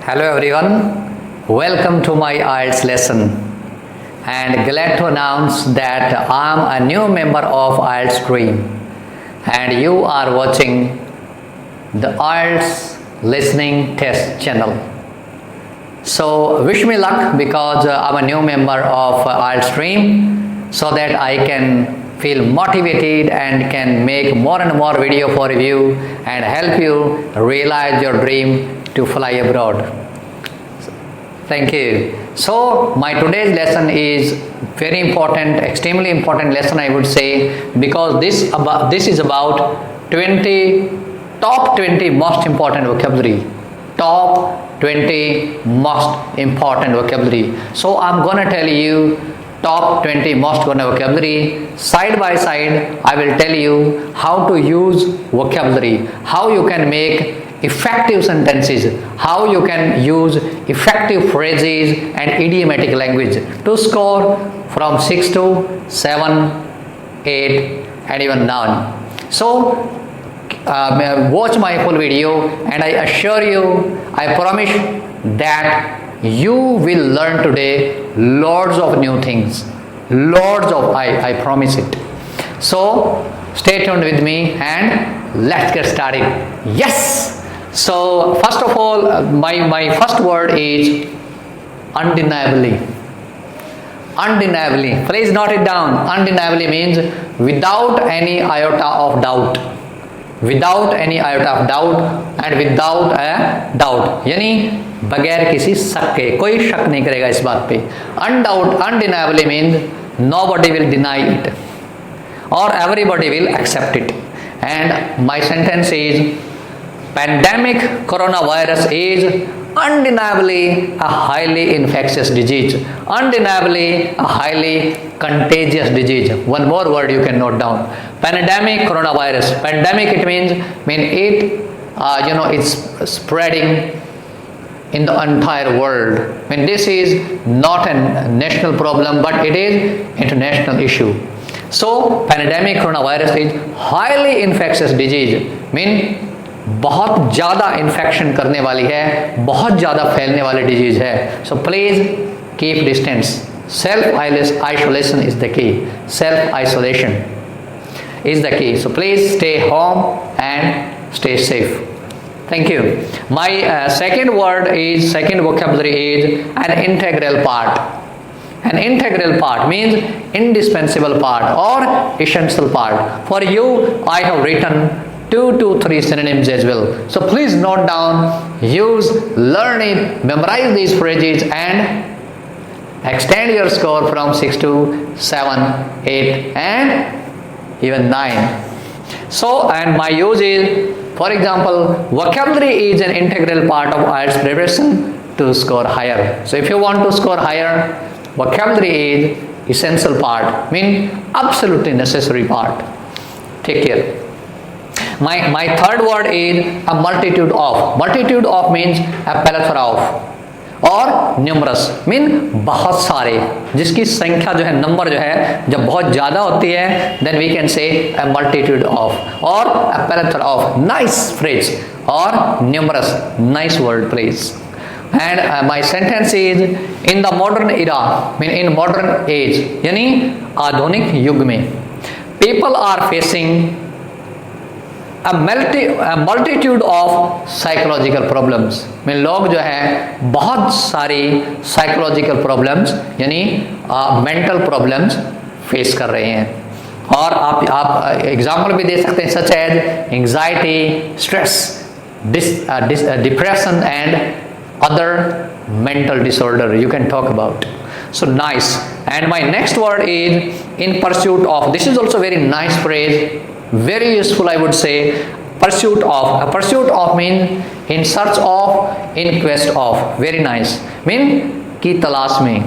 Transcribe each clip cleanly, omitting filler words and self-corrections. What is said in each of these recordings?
Hello everyone, welcome to my IELTS lesson and glad to announce that I am a new member of IELTS Dream and you are watching the IELTS listening test channel. So wish me luck because I'm a new member of IELTS Dream so that I can feel motivated and can make more and more video for you and help you realize your dream to fly abroad. Thank you. So my today's lesson is very important, extremely important lesson I would say, because this is about 20 top 20 most important vocabulary. Top 20 most important vocabulary. So I'm gonna tell you top 20 most important vocabulary. Side by side I will tell you how to use vocabulary, how you can make effective sentences, how you can use effective phrases and idiomatic language to score from 6 to 7, 8 and even 9. So watch my full video and I assure you, I promise that you will learn today loads of new things. I promise it. So stay tuned with me and let's get started. Yes! So first of all, my first word is undeniably. Undeniably. Please note it down. Undeniably means without any iota of doubt. Without any iota of doubt and without a doubt. यानी बगैर किसी शक के, कोई शक नहीं करेगा इस बात पे. Undeniably means nobody will deny it or everybody will accept it. And my sentence is pandemic coronavirus is undeniably a highly infectious disease, undeniably a highly contagious disease. One more word you can note down. Pandemic coronavirus. Pandemic it means it's spreading in the entire world. This is not a national problem but it is international issue. So pandemic coronavirus is highly infectious disease, mean बहुत ज़्यादा infection करने वाली है, बहुत ज़्यादा फैलने वाली disease है. So please keep distance. Self isolation is the key. Self isolation is the key. So please stay home and stay safe. Thank you. My second vocabulary is an integral part. An integral part means indispensable part or essential part. For you, I have written 2 to 3 synonyms as well. So please note down, use, learn it, memorize these phrases and extend your score from 6 to 7, 8 and even 9. So, and my use is, for example, vocabulary is an integral part of IELTS preparation to score higher. So if you want to score higher, vocabulary is essential part, mean absolutely necessary part. Take care. My third word is a multitude of. Multitude of means a plethora of और numerous mean बहुत सारे, जिसकी संख्या जो है, number जो है जब बहुत ज़्यादा होती है then we can say a multitude of और a plethora of. Nice phrase और numerous. Nice word please. And my sentence is in the modern era, mean in modern age, यानी आधुनिक युग में people are facing a multitude of psychological problems. में लोग जो है बहुत सारी psychological problems यानी mental problems face कर रहे हैं. और आप एग्जाम्पल भी दे सकते हैं such as anxiety, stress, depression and other mental disorder you can talk about. So nice. And my next word is in pursuit of. This is also very nice phrase, very useful I would say. Pursuit of. A pursuit of means in search of, in quest of. Very nice. Mean की तलाश में.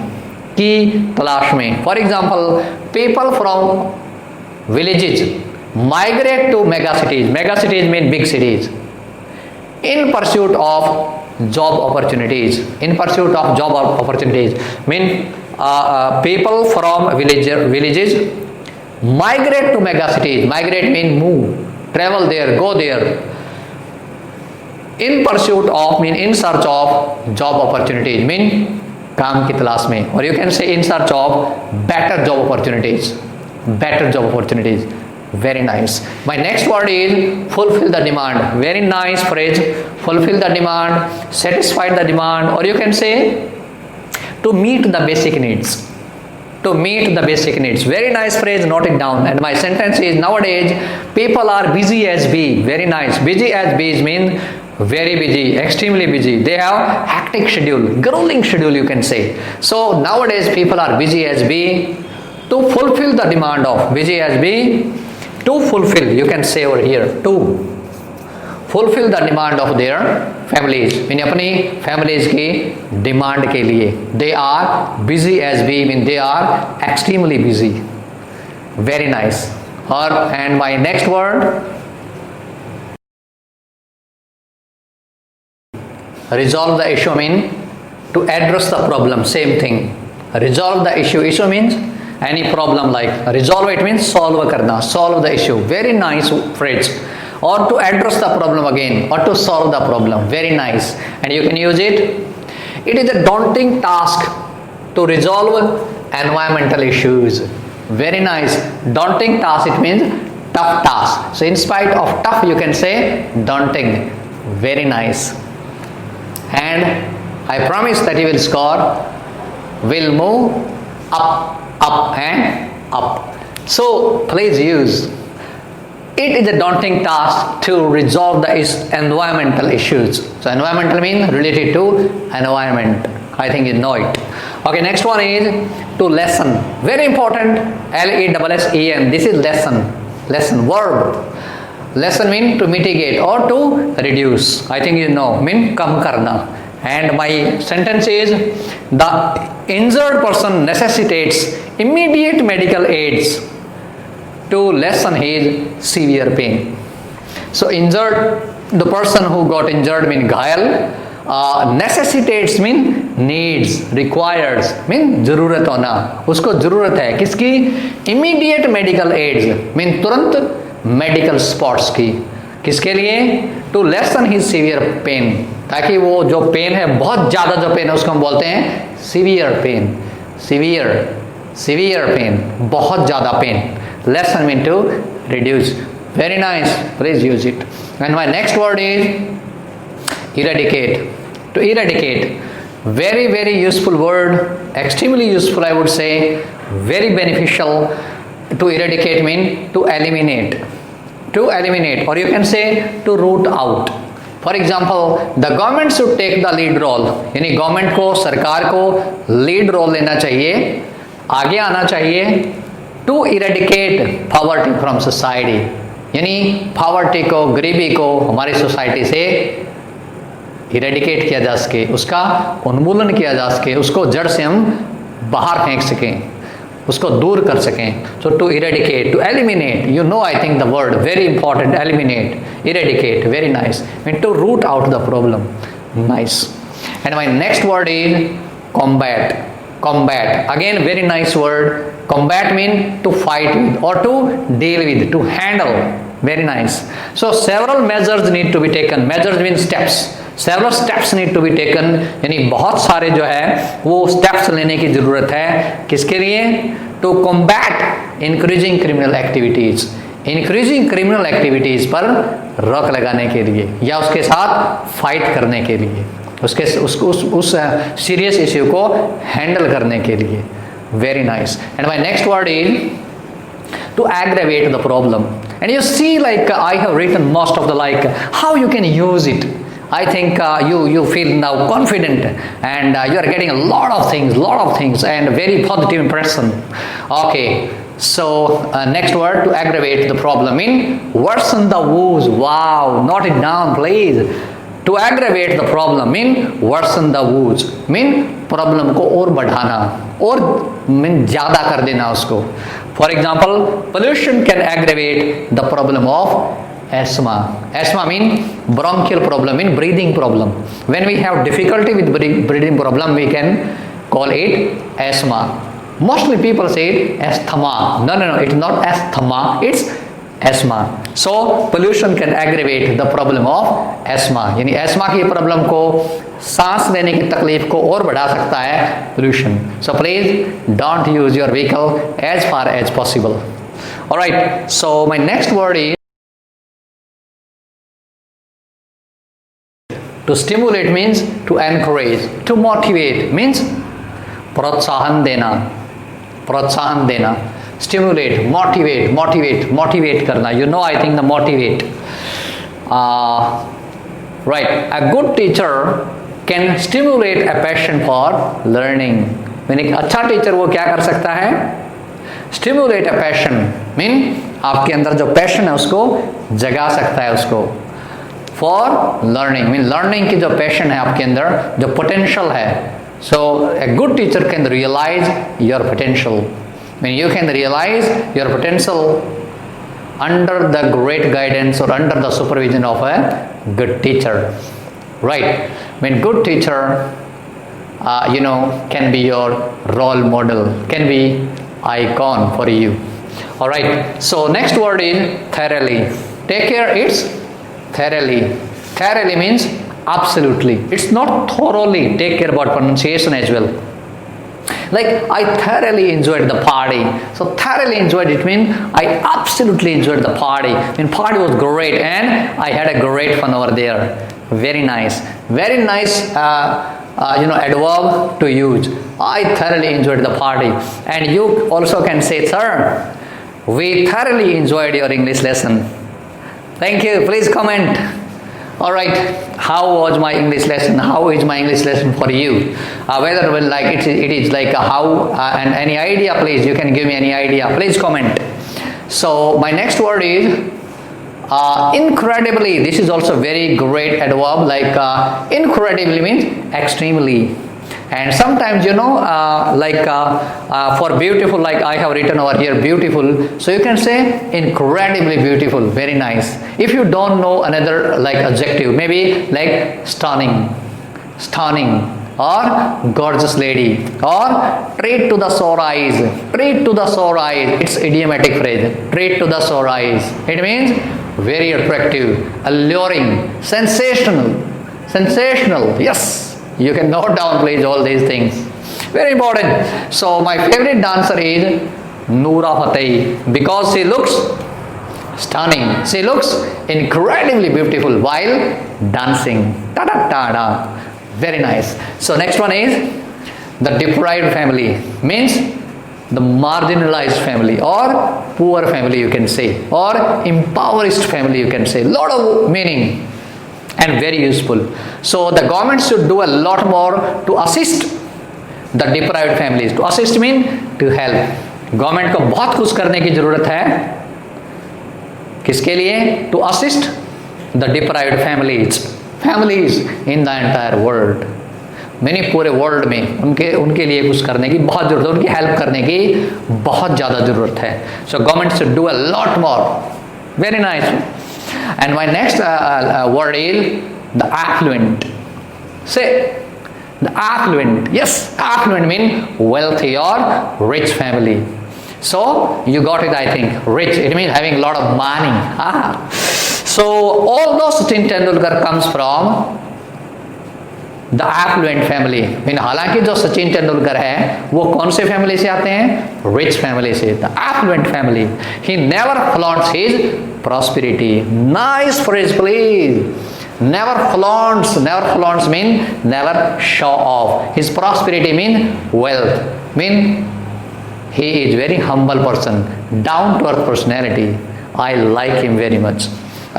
For example, people from villages migrate to mega cities. Mega cities mean big cities. In pursuit of job opportunities. In pursuit of job opportunities mean people from villages migrate to mega cities. Migrate mean move, travel there, go there. In pursuit of mean in search of job opportunities mean काम की तलाश में, और you can say in search of better job opportunities, better job opportunities. Very nice. My next word is fulfill the demand. Very nice phrase. Fulfill the demand, satisfy the demand, or you can say to meet the basic needs. To meet the basic needs. Very nice phrase, note it down. And my sentence is nowadays people are busy as bee. Very nice. Busy as bees means very busy, extremely busy. They have hectic schedule, grueling schedule you can say. So nowadays people are busy as bee. To fulfill the demand of, busy as be, to fulfill, you can say over here, to fulfill the demand of their families, mean अपनी families की demand के लिए, they are busy as be, mean they are extremely busy. Very nice. और and my next word, resolve the issue mean to address the problem, same thing. Resolve the issue, issue means any problem, like resolve it means solve करना, solve the issue. Very nice phrase. Or to address the problem again, or to solve the problem. Very nice. And you can use it. It is a daunting task to resolve environmental issues. Very nice. Daunting task, it means tough task. So in spite of tough, you can say daunting. Very nice. And I promise that you will score, will move up, up and up. So please use. It is a daunting task to resolve the environmental issues. So environmental means related to environment. I think you know it. Okay, next one is to lessen. Very important. L-E-S-S-E-N. This is lessen. Lessen verb. Lessen means to mitigate or to reduce. I think you know. Mean kam karna. And my sentence is the injured person necessitates immediate medical aids to lessen his severe pain. So injured, the person who got injured mean घायल, necessitates mean needs, requires mean जरूरत होना, उसको जरूरत है किसकी, immediate medical aids mean तुरंत medical spots की, किसके लिए, to lessen his severe pain, ताकि वो जो पेन है, बहुत ज़्यादा जो पेन है उसको हम बोलते हैं सीवियर पेन, सीवियर पेन, बहुत ज़्यादा pain. Lessen mean to reduce. Very nice, please use it. And my next word is eradicate. To eradicate, very very useful word, extremely useful I would say, very beneficial. To eradicate mean to eliminate, or you can say to root out. For example, the government should take the lead role, यानी government को, सरकार को lead role लेना चाहिए, आगे आना चाहिए. To eradicate poverty from society, यानी पॉवर्टी को, गरीबी को हमारी सोसाइटी से इरेडिकेट किया जा सके, उसका उन्मूलन किया जा सके, उसको जड़ से हम बाहर फेंक सकें, उसको दूर कर सकें. So to eradicate, to eliminate, you know I think the word very important, eliminate, eradicate. Very nice. Mean to root out the problem. Nice. And my next word is combat. Combat again very nice word. Combat mean to fight with और to deal with, to handle. Very nice. So several measures need to be taken. Measures mean steps. Several steps need to be taken, यानी बहुत सारे जो है वो steps लेने की जरूरत है. किसके लिए? To combat increasing criminal activities. Increasing criminal activities पर रोक लगाने के लिए या उसके साथ फाइट करने के लिए, उसके उस सीरियस इश्यू को हैंडल करने के लिए. Very nice. And my next word is to aggravate the problem. And you see, like I have written most of the like how you can use it. I think you feel now confident and you are getting a lot of things and very positive impression. Okay, so next word, to aggravate the problem, mean worsen the woes. Wow, note it down please. To aggravate the problem mean worsen the woes, mean problem को और बढ़ाना, और mean ज़्यादा कर देना उसको. For example, pollution can aggravate the problem of asthma. Asthma mean bronchial problem, mean breathing problem. When we have difficulty with breathing problem, we can call it asthma. Mostly people say it asthma. No, it's not asthma. It's asthma. So pollution can aggravate the problem of asthma. यानी asthma की problem को, सांस लेने की तकलीफ को और बढ़ा सकता है pollution. So please don't use your vehicle as far as possible. All right. So my next word is to stimulate means to encourage, to motivate means प्रोत्साहन देना, प्रोत्साहन देना, stimulate, motivate करना. You know, I think the motivate. Right. A good teacher can stimulate a passion for learning. मैंने एक अच्छा teacher वो क्या कर सकता है? Stimulate a passion mean आपके अंदर जो passion है उसको जगा सकता है उसको. For learning mean learning की जो passion है आपके अंदर, जो potential है. So a good teacher can realize your potential. When you can realize your potential under the great guidance or under the supervision of a good teacher, right? When good teacher, can be your role model, can be icon for you. All right. So next word is thoroughly. Take care. It's thoroughly. Thoroughly means absolutely. It's not thoroughly. Take care about pronunciation as well. Like I thoroughly enjoyed the party. So thoroughly enjoyed it means I absolutely enjoyed the party. And party was great and I had a great fun over there. Very nice. Very nice adverb to use. I thoroughly enjoyed the party. And you also can say, sir, we thoroughly enjoyed your English lesson. Thank you. Please comment. All right, how was my English lesson? How is my English lesson for you? Whether it is like how and any idea, please, you can give me any idea. Please comment. So my next word is incredibly. This is also very great adverb. Like incredibly means extremely. And sometimes for beautiful, like I have written over here beautiful, so you can say incredibly beautiful, very nice. If you don't know another like adjective, maybe like stunning or gorgeous lady or treat to the sore eyes. It's idiomatic phrase, treat to the sore eyes. It means very attractive, alluring, sensational. Yes, you can note down please all these things, very important. So my favorite dancer is Noora Fateh because she looks stunning, she looks incredibly beautiful while dancing. Ta da ta da, very nice. So next one is the deprived family, means the marginalized family or poor family you can say, or impoverished family you can say. Lot of meaning and very useful. So the government should do a lot more to assist the deprived families. To assist mean to help. Government को बहुत कुछ करने की जरूरत है. किसके लिए? To assist the deprived families in the entire world. मैंने पूरे वर्ल्ड में उनके लिए कुछ करने की बहुत जरूरत है, उनकी हेल्प करने की बहुत ज़्यादा ज़रूरत है. So government should do a lot more. Very nice. And my next word is the affluent. Say the affluent. Yes, affluent means wealthy or rich family. So you got it, I think. Rich, it means having a lot of money. So although Sachin Tendulkar comes from the affluent family, हालांकि जो सचिन तेंदुलकर है वो कौन से family से आते हैं? Rich family से. The affluent family. He never flaunts his prosperity. Nice phrase, please. Never flaunts mean never show off. His prosperity mean wealth, mean he is very humble person, down to earth personality. I like him very much,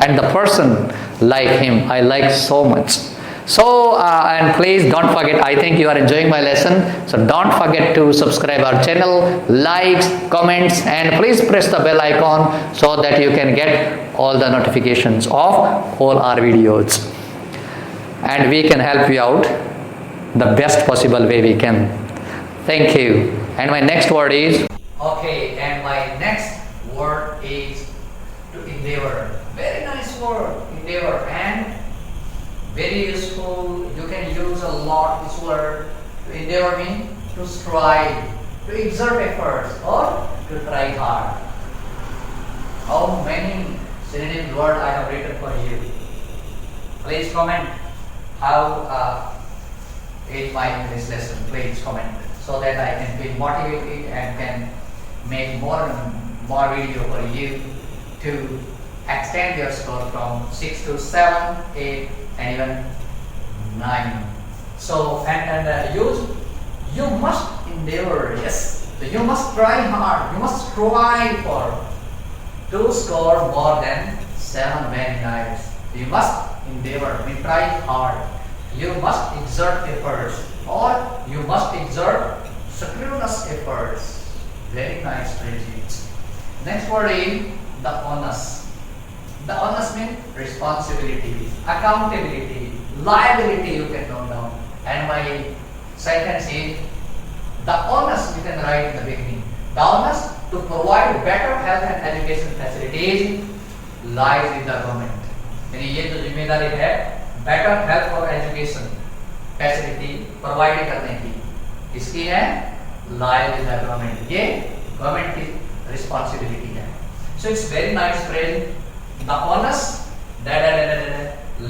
and the person like him I like so much. So and please don't forget, I think you are enjoying my lesson, so don't forget to subscribe our channel, likes, comments, and please press the bell icon so that you can get all the notifications of all our videos, and we can help you out the best possible way we can. Thank you. And my next word is okay, and my next word is to endeavor. Very nice word, endeavor, and very useful. You can use a lot this word. To endeavor means to strive, to exert efforts, or to try hard. how many synonyms word I have written for you. Please comment how is my English lesson. Please comment so that I can feel motivated and can make more video for you to extend your score from 6 to 7, 8 and even 9. So you must endeavor, yes, so you must try hard, you must strive for to score more than 7 very nice. You must endeavor, try hard. You must exert efforts, or you must exert strenuous efforts. Very nice phrases. Next word is the onus. The onus means responsibility, accountability, liability you can note down. And my sentence is the onus you can write in the beginning. The onus to provide better health and education facilities lies with the government. यानी ये जो जिम्मेदारी है better health और education facility provide करने की, इसकी है लाइज विद द गवर्नमेंट. ये गवर्नमेंट की रिस्पांसिबिलिटी है. So it's very nice phrase. The onus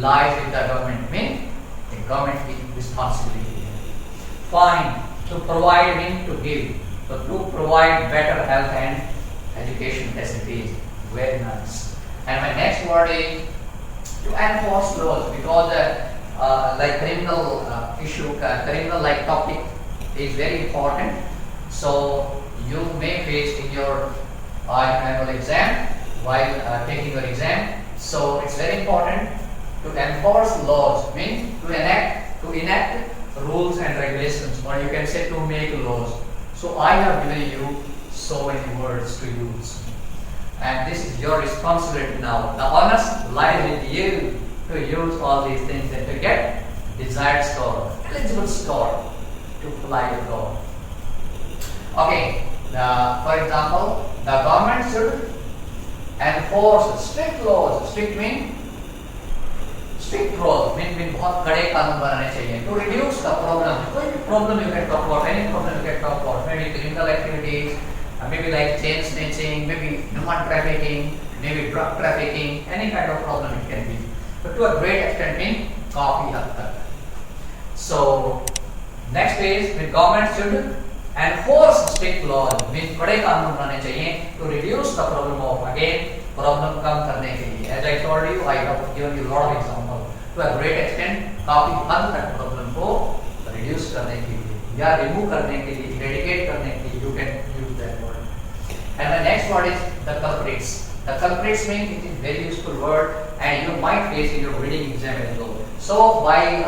lies with the government mean the government की रिस्पांसिबिलिटी है. Fine, to provide mean to give. So to provide better health and education facilities. Very nice. And my next word is to enforce laws, because like criminal issue, criminal like topic is very important. So you may face in your annual exam while taking your exam. So it's very important to enforce laws, means to enact rules and regulations, or you can say to make laws. So I have given you so many words to use, and this is your responsibility now. The onus lies with you to use all these things and to get desired score, eligible score to apply the law. Okay, for example, the government should enforce strict laws. Strict mean strict rules, mean बहुत कड़े कानून बनाने चाहिए to reduce the problem. कोई भी problem you can talk about, any problem you can talk about, maybe criminal activities, maybe like chain snatching, maybe human trafficking, maybe drug trafficking, any kind of problem it can be. But to a great extent mean काफी हद तक. So next is the government should enforce strict laws, mean कड़े कानून बनाने चाहिए to reduce the problem of, again problem कम करने के लिए. As I told you, I have given you lot of examples. To a great extent काफी हद तक problem को reduce करने के लिए या remove करने के लिए, eradicate करने के लिए, you can use that word. And the next word is the culprits. The culprits means it is very useful word and you might face in your reading exam as well. So by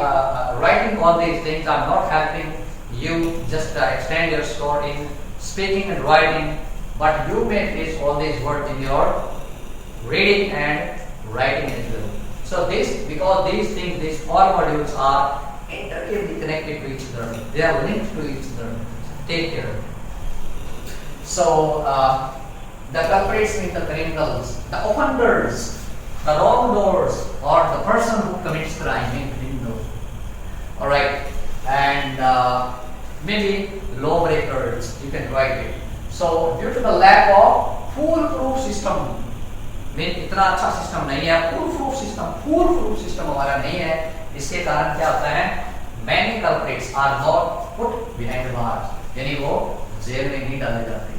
writing all these things, I am not helping you just extend your score in speaking and writing, but you may face all these words in your reading and writing as well. So this, because these things, these four modules are intricately connected to each other. They are linked to each other. Take care. So the culprits mean the criminals, the offenders, the wrongdoers, or the person who commits crime mean criminal. All right, and maybe lawbreakers. You can write it. So due to the lack of foolproof system, mean इतना अच्छा system नहीं है, foolproof system हमारा नहीं है. इसके कारण क्या होता है? Many culprits are not put behind bars. यानी वो जेल में नहीं डाले जाते.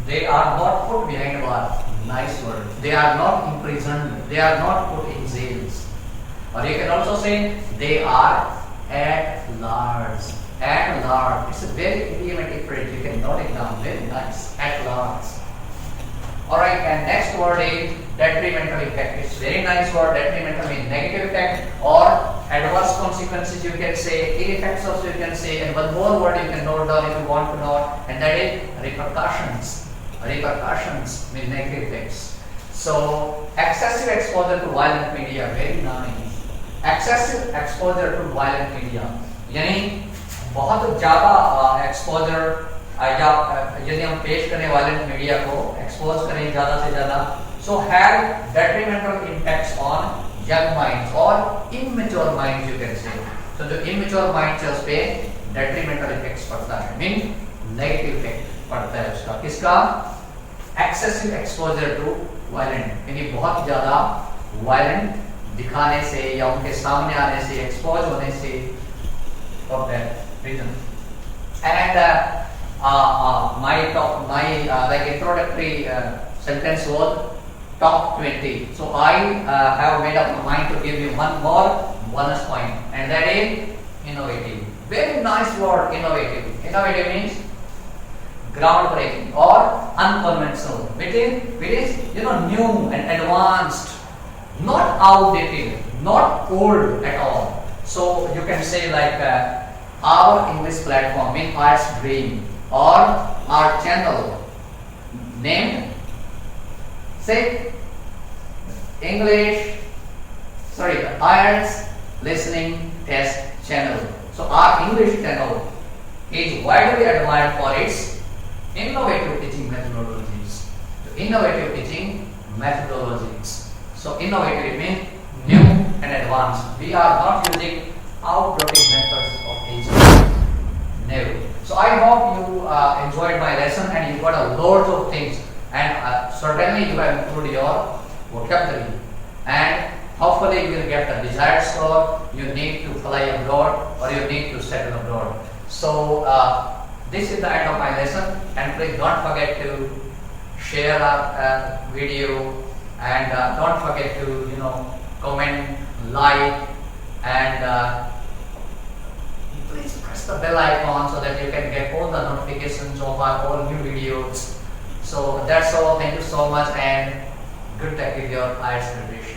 They are not put behind bars. Nice word. They are not imprisoned. They are not put in jails. Or you can also say they are at large. At large. It's a very idiomatic phrase. You can note it down. Very nice. At large. Alright, and next word is detrimental effect. It's very nice word. Detrimental means negative effect or adverse consequences, you can say, ill effects also you can say, and one more word you can note down if you want to know, and that is repercussions. Repercussions mean negative effects. So excessive exposure to violent media, very nice. Excessive exposure to violent media, यानी बहुत ज़्यादा exposure या यदि हम पेश करें violent media को, expose करें ज़्यादा से ज़्यादा, so have detrimental impacts on young minds or immature minds you can say. So जो immature minds है उस पे detrimental effects पड़ता है, mean negative effect पड़ता है उसका. किसका? excessive exposure to violent, यानी बहुत ज़्यादा violent दिखाने से या उनके सामने आने से, expose होने से, for that reason. And my like introductory sentence was top 20. So I have made up my mind to give you one more bonus point, and that is innovative. Very nice word, innovative. Innovative means groundbreaking or unconventional. It is new and advanced, not outdated, not old at all. So you can say like our English platform in Arts Dream or our channel named say English, sorry, the IELTS listening test channel. So our English channel is widely admired for its innovative teaching methodologies. Innovative teaching methodologies. So innovative means new and advanced. We are not using outdated methods of teaching. No. So I hope you enjoyed my lesson and you got a lot of things, and certainly you have improved your vocabulary, and hopefully you will get the desired score. You need to fly abroad or you need to settle abroad. So this is the end of my lesson, and please don't forget to share our video, and don't forget to comment, like, and please press the bell icon so that you can get all the notifications of our all new videos. So that's all. Thank you so much, and good luck with your IELTS preparation.